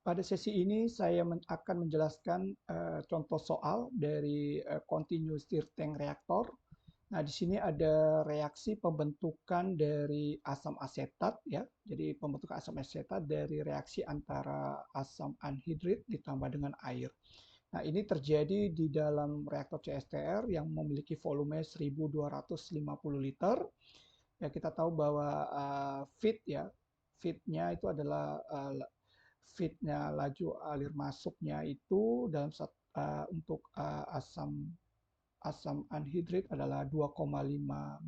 Pada sesi ini saya akan menjelaskan contoh soal dari continuous stir tank reaktor. Nah, di sini ada reaksi pembentukan dari asam asetat ya. Jadi pembentukan asam asetat dari reaksi antara asam anhidrit ditambah dengan air. Nah, ini terjadi di dalam reaktor CSTR yang memiliki volume 1250 liter. Ya, kita tahu bahwa feed ya, feednya itu adalah feednya laju alir masuknya itu untuk asam asam anhidrit adalah 2,5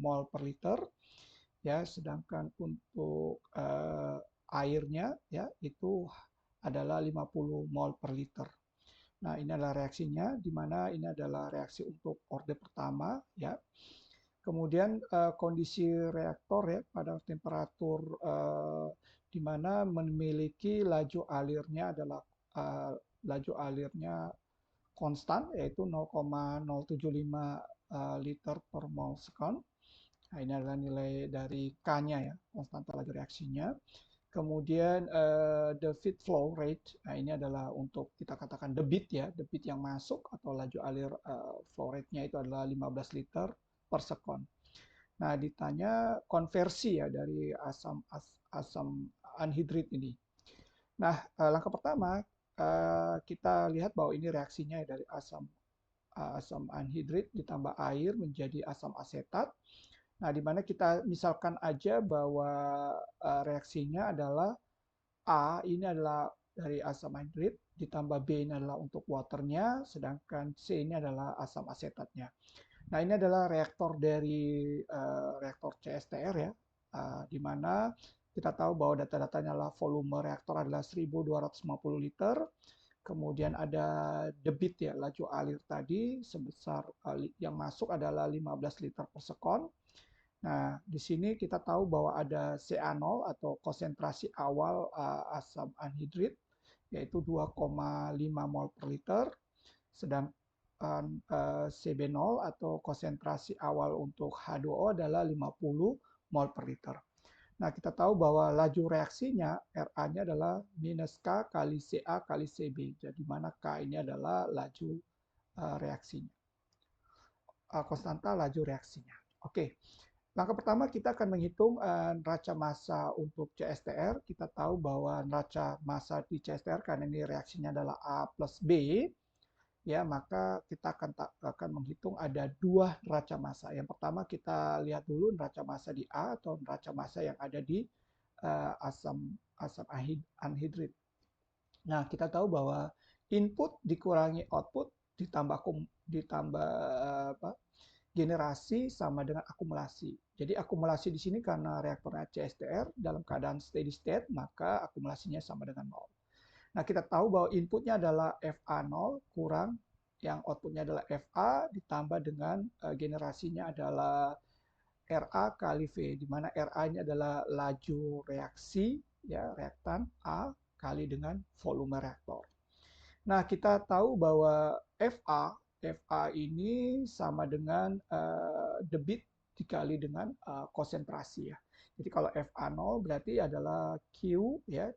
mol per liter ya, sedangkan untuk airnya ya itu adalah 50 mol per liter. Nah, ini adalah reaksinya, di mana ini adalah reaksi untuk orde pertama ya. Kemudian kondisi reaktor ya pada temperatur di mana memiliki laju alirnya adalah eh, laju alirnya konstan yaitu 0,075 liter per mol second. Nah, ini adalah nilai dari K-nya ya, konstanta laju reaksinya. Kemudian the feed flow rate, nah ini adalah untuk kita katakan debit ya, debit yang masuk atau laju alir flow rate-nya itu adalah 15 liter per second. Nah, ditanya konversi ya dari asam anhidrit ini. Nah, langkah pertama kita lihat bahwa ini reaksinya dari asam anhidrit ditambah air menjadi asam asetat. Nah, di mana kita misalkan aja bahwa reaksinya adalah A ini adalah dari asam anhidrit, ditambah B ini adalah untuk waternya, sedangkan C ini adalah asam asetatnya. Nah, ini adalah reaktor dari reaktor CSTR ya, di mana kita tahu bahwa data-datanya adalah volume reaktor adalah 1250 liter, kemudian ada debit ya, laju alir tadi sebesar yang masuk adalah 15 liter per sekon. Nah, di sini kita tahu bahwa ada CA0 atau konsentrasi awal asam anhidrit yaitu 2,5 mol per liter, sedangkan CB0 atau konsentrasi awal untuk H2O adalah 50 mol per liter. Nah, kita tahu bahwa laju reaksinya RA-nya adalah minus K kali CA kali CB. Jadi mana K ini adalah laju reaksinya, konstanta laju reaksinya. Oke, langkah pertama kita akan menghitung neraca massa untuk CSTR. Kita tahu bahwa neraca massa di CSTR karena ini reaksinya adalah A plus B, ya maka kita akan menghitung ada dua neraca massa. Yang pertama kita lihat dulu neraca massa di A atau neraca massa yang ada di asam asam anhidrit. Nah, kita tahu bahwa input dikurangi output ditambah ditambah apa, generasi sama dengan akumulasi. Jadi akumulasi di sini karena reaktornya CSTR dalam keadaan steady state, maka akumulasinya sama dengan 0. Nah, kita tahu bahwa inputnya adalah FA0 kurang yang outputnya adalah FA ditambah dengan generasinya adalah RA kali V, di mana RA ini adalah laju reaksi, ya reaktan A kali dengan volume reaktor. Nah, kita tahu bahwa FA ini sama dengan debit dikali dengan konsentrasi ya. Jadi kalau FA0 berarti adalah Q ya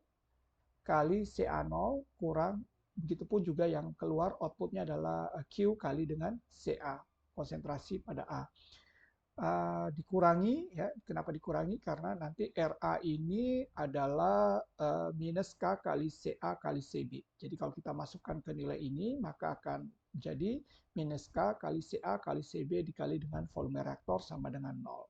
kali CA0 kurang begitu pun juga yang keluar outputnya adalah Q kali dengan CA konsentrasi pada A. Dikurangi ya, kenapa dikurangi? Karena nanti RA ini adalah minus K kali CA kali CB. Jadi kalau kita masukkan ke nilai ini maka akan jadi minus K kali CA kali CB dikali dengan volume reaktor sama dengan 0.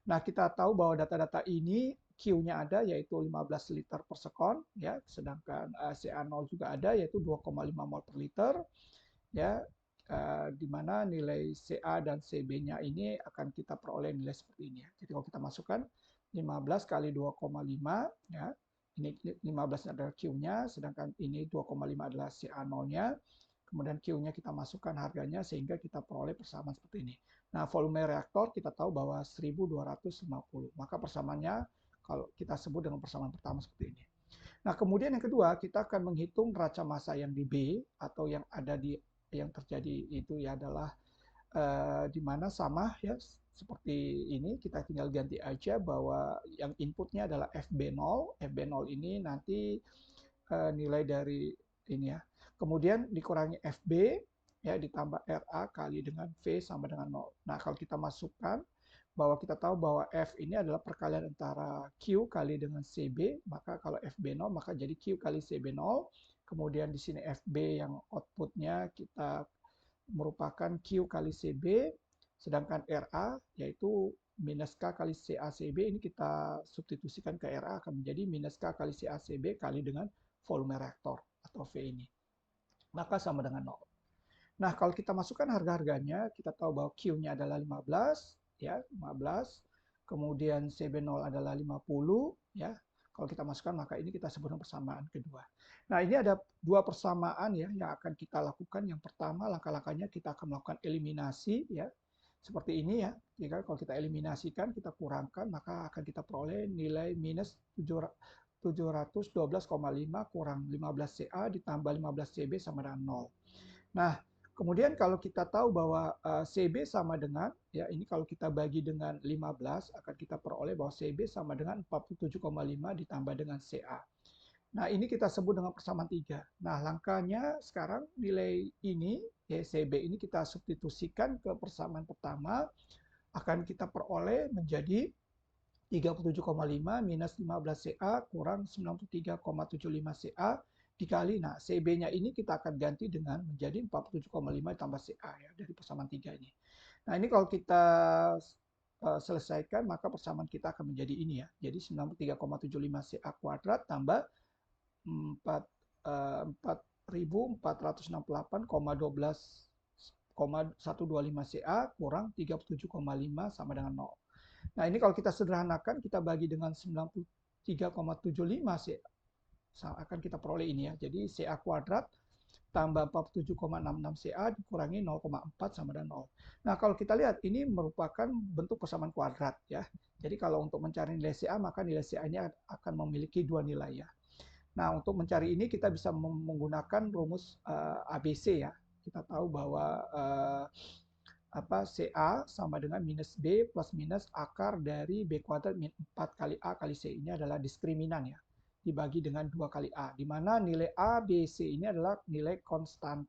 Nah, kita tahu bahwa data-data ini Q-nya ada yaitu 15 liter per sekon ya, sedangkan CA0 juga ada yaitu 2,5 mol per liter ya, di mana nilai CA dan CB-nya ini akan kita peroleh nilai seperti ini. Jadi kalau kita masukkan 15 kali 2,5 ya, ini 15 adalah Q-nya, sedangkan ini 2,5 adalah CA0-nya. Kemudian Q-nya kita masukkan harganya sehingga kita peroleh persamaan seperti ini. Nah, volume reaktor kita tahu bahwa 1250. Maka persamaannya kalau kita sebut dengan persamaan pertama seperti ini. Nah, kemudian yang kedua, kita akan menghitung neraca massa yang di B atau yang ada di yang terjadi itu ya adalah di mana sama ya seperti ini kita tinggal ganti aja bahwa yang inputnya adalah FB0. FB0 ini nanti nilai dari ini ya. Kemudian dikurangi FB ya ditambah RA kali dengan V sama dengan 0. Nah, kalau kita masukkan bahwa kita tahu bahwa F ini adalah perkalian antara Q kali dengan CB, maka kalau FB 0 maka jadi Q kali CB 0. Kemudian di sini FB yang outputnya kita merupakan Q kali CB, sedangkan RA yaitu minus K kali CACB ini kita substitusikan ke RA akan menjadi minus K kali CACB kali dengan volume reaktor atau V ini. Maka sama dengan 0. Nah, kalau kita masukkan harga-harganya, kita tahu bahwa Q-nya adalah 15, ya, 15. Kemudian CB0 adalah 50, ya. Kalau kita masukkan, maka ini kita sebut persamaan kedua. Nah, ini ada dua persamaan ya yang akan kita lakukan. Yang pertama, langkah-langkahnya kita akan melakukan eliminasi, ya. Seperti ini ya. Jika kalau kita eliminasikan, kita kurangkan, maka akan kita peroleh nilai minus 712,5 kurang 15 CA ditambah 15 CB sama dengan 0. Nah, kemudian kalau kita tahu bahwa CB sama dengan, ya ini kalau kita bagi dengan 15, akan kita peroleh bahwa CB sama dengan 47,5 ditambah dengan CA. Nah, ini kita sebut dengan persamaan 3. Nah, langkahnya sekarang nilai ini, ya CB ini kita substitusikan ke persamaan pertama, akan kita peroleh menjadi 37,5 minus 15 CA kurang 93,75 CA dikali, nah CB-nya ini kita akan ganti dengan menjadi 47,5 tambah CA ya dari persamaan 3 ini. Nah ini kalau kita selesaikan maka persamaan kita akan menjadi ini ya. Jadi 93,75 CA kuadrat tambah 4.468,125 CA kurang 37,5 sama dengan 0. Nah ini kalau kita sederhanakan kita bagi dengan 93,75 CA akan kita peroleh ini ya. Jadi CA kuadrat tambah 47,66 CA dikurangi 0,4 sama dengan 0. Nah, kalau kita lihat ini merupakan bentuk persamaan kuadrat ya. Jadi kalau untuk mencari nilai CA maka nilai CA ini akan memiliki dua nilai ya. Nah, untuk mencari ini kita bisa menggunakan rumus ABC ya. Kita tahu bahwa CA sama dengan minus B plus minus akar dari B kuadrat min 4 kali A kali C. Ini adalah diskriminan ya. Dibagi dengan 2 kali A, di mana nilai A, B, C ini adalah nilai konstanta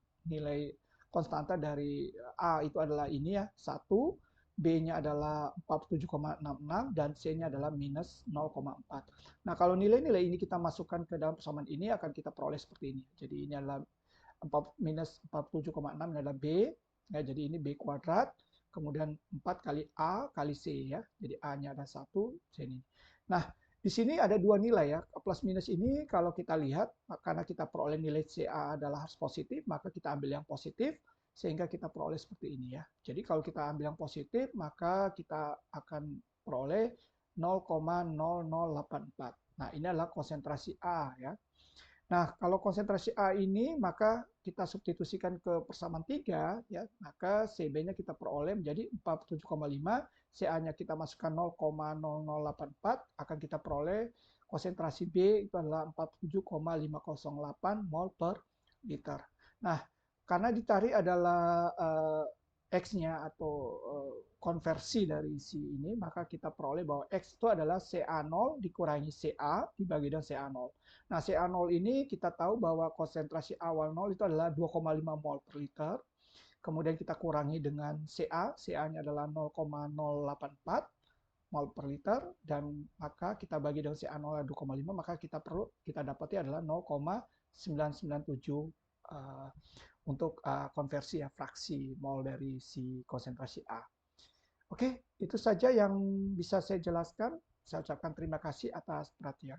dari A itu adalah ini ya, 1, B-nya adalah 47,66, dan C-nya adalah minus 0,4. Nah, kalau nilai-nilai ini kita masukkan ke dalam persamaan ini, akan kita peroleh seperti ini. Jadi ini adalah minus 47,6 adalah B, ya, jadi ini B kuadrat, kemudian 4 kali A kali C ya, jadi A-nya ada 1, C ini. Nah, di sini ada dua nilai ya, plus minus ini kalau kita lihat, karena kita peroleh nilai CA adalah harus positif, maka kita ambil yang positif, sehingga kita peroleh seperti ini ya. Jadi kalau kita ambil yang positif, maka kita akan peroleh 0,0084. Nah, ini adalah konsentrasi A ya. Nah, kalau konsentrasi A ini, maka kita substitusikan ke persamaan 3, ya, maka CB-nya kita peroleh menjadi 47,5, CA-nya kita masukkan 0,0084, akan kita peroleh konsentrasi B itu adalah 47,508 mol per liter. Nah, karena ditarik adalah X-nya atau konversi dari si ini, maka kita peroleh bahwa X itu adalah CA0 dikurangi CA dibagi dengan CA0. Nah, CA0 ini kita tahu bahwa konsentrasi awal 0 itu adalah 2,5 mol per liter. Kemudian kita kurangi dengan CA, CA-nya adalah 0,084 mol per liter, dan maka kita bagi dengan CA0 2,5, maka kita dapati adalah 0,997 untuk konversi ya, fraksi mol dari si konsentrasi A. Oke, itu saja yang bisa saya jelaskan. Saya ucapkan terima kasih atas perhatian.